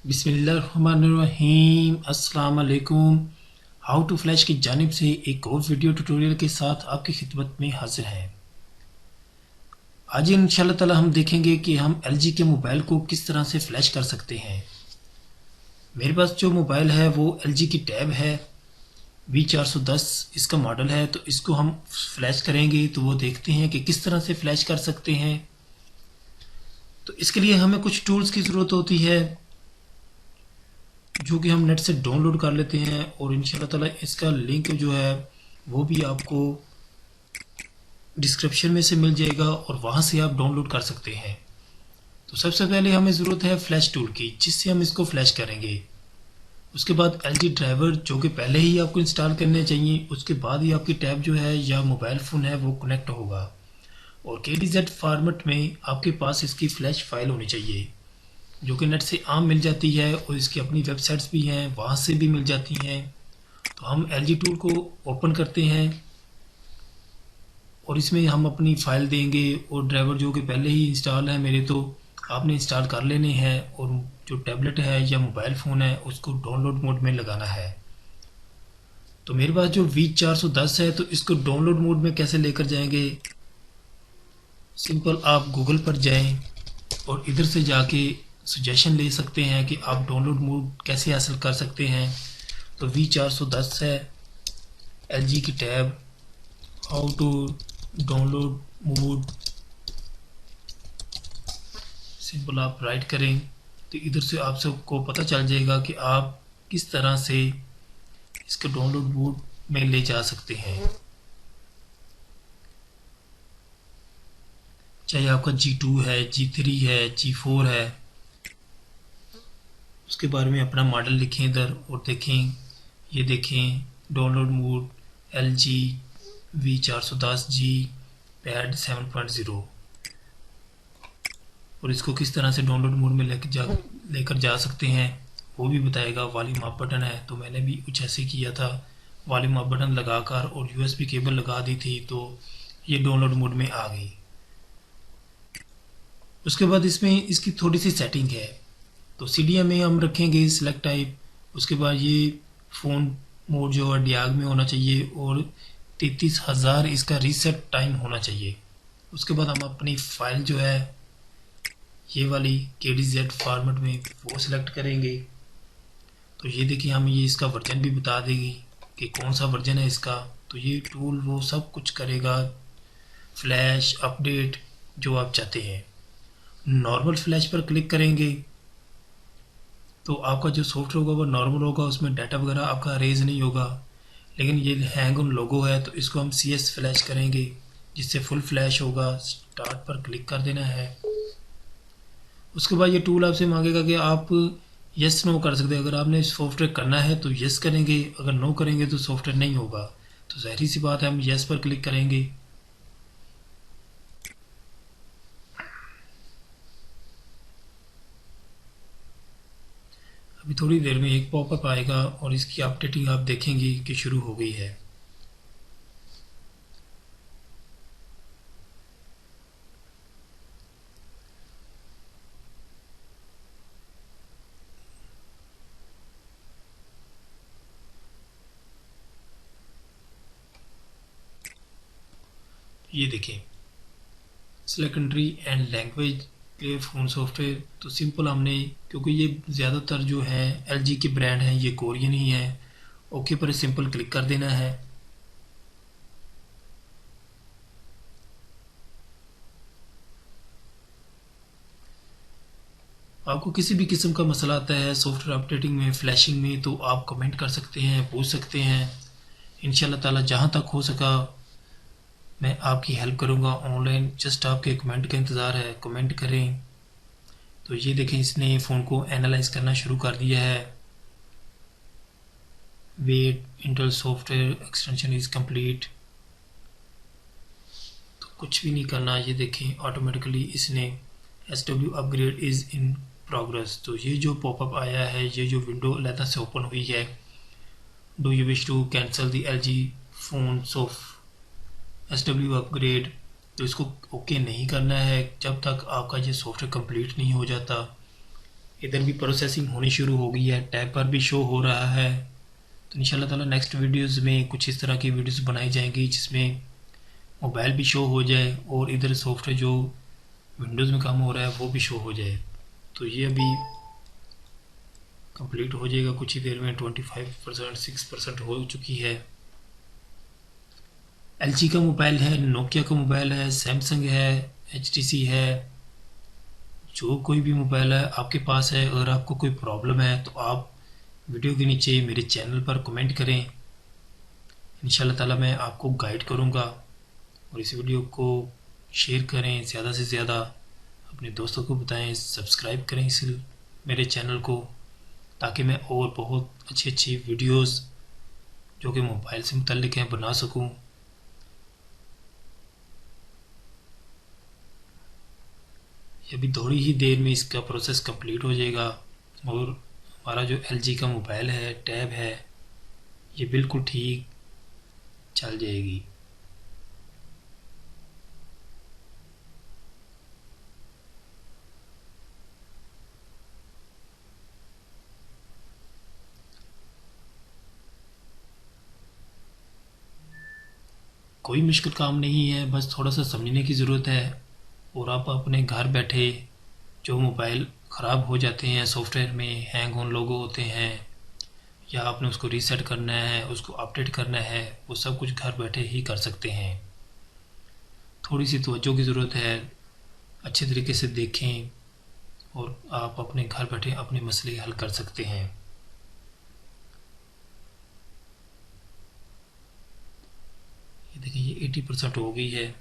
बिस्मिल्लाहिर्रहमानिर्रहीम अस्सलाम वालेकुम। हाउ टू फ्लैश की जानिब से एक और वीडियो ट्यूटोरियल के साथ आपकी खिदमत में हाजिर हैं। आज इंशाल्लाह ताला हम देखेंगे कि हम LG के मोबाइल को किस तरह से फ्लैश कर सकते हैं। मेरे पास जो मोबाइल है वो LG की टैब है, V410 इसका मॉडल है। तो इसको हम फ्लैश करेंगे तो वो देखते हैं कि किस तरह से फ्लैश कर सकते हैं। तो इसके लिए हमें कुछ टूल्स की ज़रूरत होती है जो कि हम नेट से डाउनलोड कर लेते हैं, और इंशाल्लाह ताला इसका लिंक जो है वो भी आपको डिस्क्रिप्शन में से मिल जाएगा और वहाँ से आप डाउनलोड कर सकते हैं। तो सबसे पहले हमें ज़रूरत है फ्लैश टूल की, जिससे हम इसको फ्लैश करेंगे। उसके बाद LG ड्राइवर जो कि पहले ही आपको इंस्टॉल करने चाहिए, उसके बाद ही आपकी टैब जो है या मोबाइल फ़ोन है वो कनेक्ट होगा। और KDZ फॉर्मेट में आपके पास इसकी फ्लैश फाइल होनी चाहिए जो कि नेट से आम मिल जाती है, और इसकी अपनी वेबसाइट्स भी हैं, वहाँ से भी मिल जाती हैं। तो हम LG टूल को ओपन करते हैं और इसमें हम अपनी फ़ाइल देंगे, और ड्राइवर जो कि पहले ही इंस्टॉल है मेरे, तो आपने इंस्टॉल कर लेने हैं। और जो टैबलेट है या मोबाइल फ़ोन है उसको डाउनलोड मोड में लगाना है। तो मेरे पास जो V410 है, तो इसको डाउनलोड मोड में कैसे लेकर जाएंगे। सिंपल आप गूगल पर जाएं और इधर से जाके सजेशन ले सकते हैं कि आप डाउनलोड मोड कैसे हासिल कर सकते हैं। तो V410 है, LG की tab, how to download mode, simple आप राइट करें तो इधर से आप सबको पता चल जाएगा कि आप किस तरह से इसको डाउनलोड मोड में ले जा सकते हैं। चाहे आपका G2 है, G3 है, G4 है, उसके बारे में अपना मॉडल लिखें इधर और देखें। ये देखें download mode LG V410G pad 7.0, और इसको किस तरह से डाउनलोड मोड में लेकर जा सकते हैं वो भी बताएगा। वॉल्यूम अप बटन है, तो मैंने भी कुछ ऐसे किया था, वॉल्यूम अप बटन लगाकर और USB केबल लगा दी थी, तो ये डाउनलोड मोड में आ गई। उसके बाद इसमें इसकी थोड़ी सी सेटिंग है। तो CDM में हम रखेंगे सिलेक्ट टाइप। उसके बाद ये फ़ोन मोड जो है डियाग में होना चाहिए, और 33,000 इसका रीसेट टाइम होना चाहिए। उसके बाद हम अपनी फ़ाइल जो है ये वाली KDZ फॉर्मेट में वो सिलेक्ट करेंगे। तो ये देखिए हमें ये इसका वर्जन भी बता देगी कि कौन सा वर्जन है इसका। तो ये टूल वो सब कुछ करेगा, फ्लैश अपडेट जो आप चाहते हैं। नॉर्मल फ्लैश पर क्लिक करेंगे तो आपका जो सॉफ्टवेयर होगा वो नॉर्मल होगा, उसमें डाटा वगैरह आपका रेज नहीं होगा। लेकिन ये हैंग ऑन लोगो है, तो इसको हम CS फ्लैश करेंगे जिससे फुल फ्लैश होगा। स्टार्ट पर क्लिक कर देना है। उसके बाद ये टूल आपसे मांगेगा कि आप यस नो कर सकते हैं। अगर आपने सॉफ्टवेयर करना है तो यस करेंगे, अगर नो करेंगे तो सॉफ्टवेयर नहीं होगा। तो ज़ाहिर सी बात है हम यस पर क्लिक करेंगे। अभी थोड़ी देर में एक पॉपअप आएगा और इसकी अपडेटिंग आप देखेंगे कि शुरू हो गई है। ये देखें सिलेक्ट कंट्री एंड लैंग्वेज के फ़ोन सॉफ्टवेयर। तो सिंपल हमने, क्योंकि ये ज़्यादातर जो है LG के ब्रांड हैं ये कोरियन ही है, ओके पर सिंपल क्लिक कर देना है। आपको किसी भी किस्म का मसला आता है सॉफ्टवेयर अपडेटिंग में, फ्लैशिंग में, तो आप कमेंट कर सकते हैं, पूछ सकते हैं। इंशाल्लाह ताला जहाँ तक हो सका मैं आपकी हेल्प करूँगा ऑनलाइन। जस्ट आपके कमेंट का इंतज़ार है, कमेंट करें। तो ये देखें इसने फ़ोन को एनालाइज करना शुरू कर दिया है। Wait Intel software extension is complete. तो कुछ भी नहीं करना, ये देखें ऑटोमेटिकली इसने SW upgrade is in progress. तो ये जो पॉपअप आया है, ये जो विंडो अलहदा से ओपन हुई है, do you wish to cancel the LG phone SW upgrade, तो इसको ओके नहीं करना है जब तक आपका ये सॉफ्टवेयर कंप्लीट नहीं हो जाता। इधर भी प्रोसेसिंग होनी शुरू हो गई है, टैब पर भी शो हो रहा है। तो इंशाल्लाह ताला नेक्स्ट वीडियोज़ में कुछ इस तरह की वीडियोज़ बनाई जाएंगी जिसमें मोबाइल भी शो हो जाए और इधर सॉफ्टवेयर जो विंडोज़ में काम हो रहा है वो भी शो हो जाए। तो ये अभी कंप्लीट हो जाएगा कुछ ही देर में। 25% 6% हो चुकी है। LG का मोबाइल है, नोकिया का मोबाइल है, सैमसंग है, HTC है, जो कोई भी मोबाइल है आपके पास है, अगर आपको कोई प्रॉब्लम है तो आप वीडियो के नीचे मेरे चैनल पर कमेंट करें। इंशाल्लाह ताला मैं आपको गाइड करूँगा। और इस वीडियो को शेयर करें ज़्यादा से ज़्यादा, अपने दोस्तों को बताएं, सब्सक्राइब करें इस मेरे चैनल को, ताकि मैं और बहुत अच्छी अच्छी वीडियोस जो कि मोबाइल से मुतल्लिक हैं बना सकूं। ये अभी थोड़ी ही देर में इसका प्रोसेस कंप्लीट हो जाएगा और हमारा जो LG का मोबाइल है, टैब है, ये बिल्कुल ठीक चल जाएगी। कोई मुश्किल काम नहीं है, बस थोड़ा सा समझने की ज़रूरत है। और आप अपने घर बैठे जो मोबाइल ख़राब हो जाते हैं, सॉफ्टवेयर में हैंग होने लोगो होते हैं, या आपने उसको रीसेट करना है, उसको अपडेट करना है, वो सब कुछ घर बैठे ही कर सकते हैं। थोड़ी सी तवज्जो की ज़रूरत है, अच्छे तरीके से देखें और आप अपने घर बैठे अपने मसले हल कर सकते हैं। ये देखिए, ये 80% हो गई है।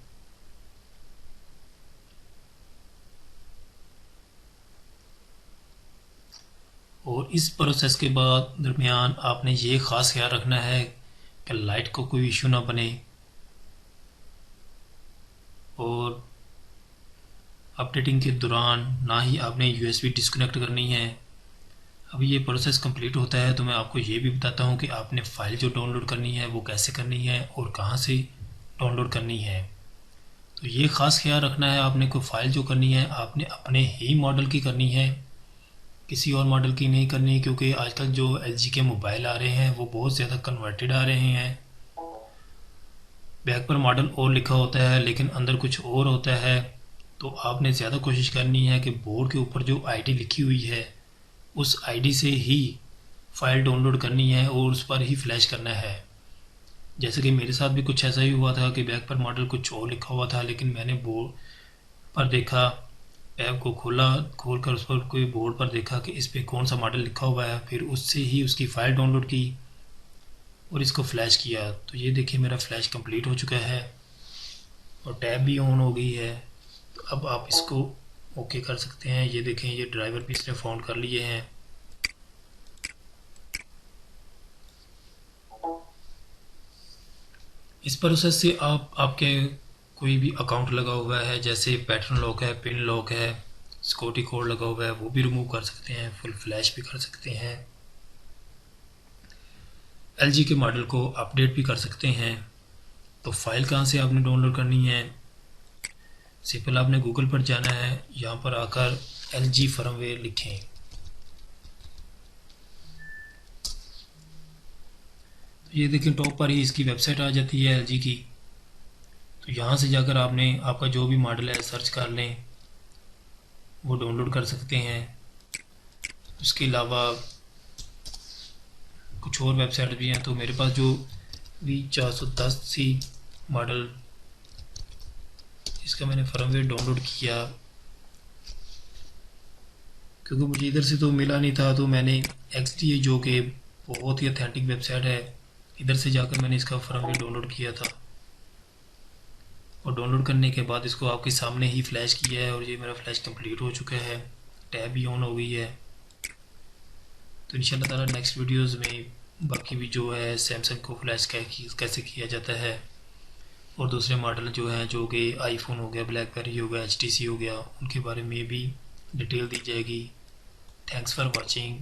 और इस प्रोसेस के बाद दरमियान आपने ये ख़ास ख्याल रखना है कि लाइट को कोई इशू ना बने, और अपडेटिंग के दौरान ना ही आपने USB डिस्कनेक्ट करनी है। अभी ये प्रोसेस कंप्लीट होता है तो मैं आपको ये भी बताता हूँ कि आपने फ़ाइल जो डाउनलोड करनी है वो कैसे करनी है और कहाँ से डाउनलोड करनी है। तो ये ख़ास ख्याल रखना है, आपने कोई फ़ाइल जो करनी है आपने अपने ही मॉडल की करनी है, किसी और मॉडल की नहीं करनी, क्योंकि आजकल जो LG के मोबाइल आ रहे हैं वो बहुत ज़्यादा कन्वर्टेड आ रहे हैं। बैक पर मॉडल और लिखा होता है लेकिन अंदर कुछ और होता है। तो आपने ज़्यादा कोशिश करनी है कि बोर्ड के ऊपर जो ID लिखी हुई है उस ID से ही फ़ाइल डाउनलोड करनी है और उस पर ही फ्लैश करना है। जैसे कि मेरे साथ भी कुछ ऐसा ही हुआ था कि बैक पर मॉडल कुछ और लिखा हुआ था, लेकिन मैंने बोर्ड पर देखा, ऐप को खोल कर उस पर कोई बोर्ड पर देखा कि इस पर कौन सा मॉडल लिखा हुआ है, फिर उससे ही उसकी फ़ाइल डाउनलोड की और इसको फ़्लैश किया। तो ये देखिए मेरा फ़्लैश कंप्लीट हो चुका है और टैब भी ऑन हो गई है। तो अब आप इसको ओके कर सकते हैं। ये देखें, ये ड्राइवर भी इसने फाउंड कर लिए हैं। इस प्रोसेस से आप आपके कोई भी अकाउंट लगा हुआ है, जैसे पैटर्न लॉक है, पिन लॉक है, सिक्योरिटी कोड लगा हुआ है, वो भी रिमूव कर सकते हैं, फुल फ्लैश भी कर सकते हैं, LG के मॉडल को अपडेट भी कर सकते हैं। तो फाइल कहाँ से आपने डाउनलोड करनी है? सिंपल आपने गूगल पर जाना है, यहाँ पर आकर LG फर्मवेयर लिखें। तो ये देखें टॉप पर ही इसकी वेबसाइट आ जाती है LG की। तो यहाँ से जाकर आपने आपका जो भी मॉडल है सर्च कर लें, वो डाउनलोड कर सकते हैं। उसके अलावा कुछ और वेबसाइट भी हैं। तो मेरे पास जो V410C मॉडल, इसका मैंने फर्मवेयर डाउनलोड किया, क्योंकि मुझे इधर से तो मिला नहीं था, तो मैंने XDA जो कि बहुत ही ऑथेंटिक वेबसाइट है, इधर से जाकर मैंने इसका फर्मवेयर डाउनलोड किया था। और डाउनलोड करने के बाद इसको आपके सामने ही फ्लैश किया है और ये मेरा फ्लैश कंप्लीट हो चुका है, टैब भी ऑन हो गई है। तो इंशाल्लाह ताला नेक्स्ट वीडियोस में बाकी भी जो है सैमसंग को फ्लैश कैसे किया जाता है, और दूसरे मॉडल जो हैं जो कि आईफोन हो गया, ब्लैकबेरी हो गया, HTC हो गया, उनके बारे में भी डिटेल दी जाएगी। Thanks for watching.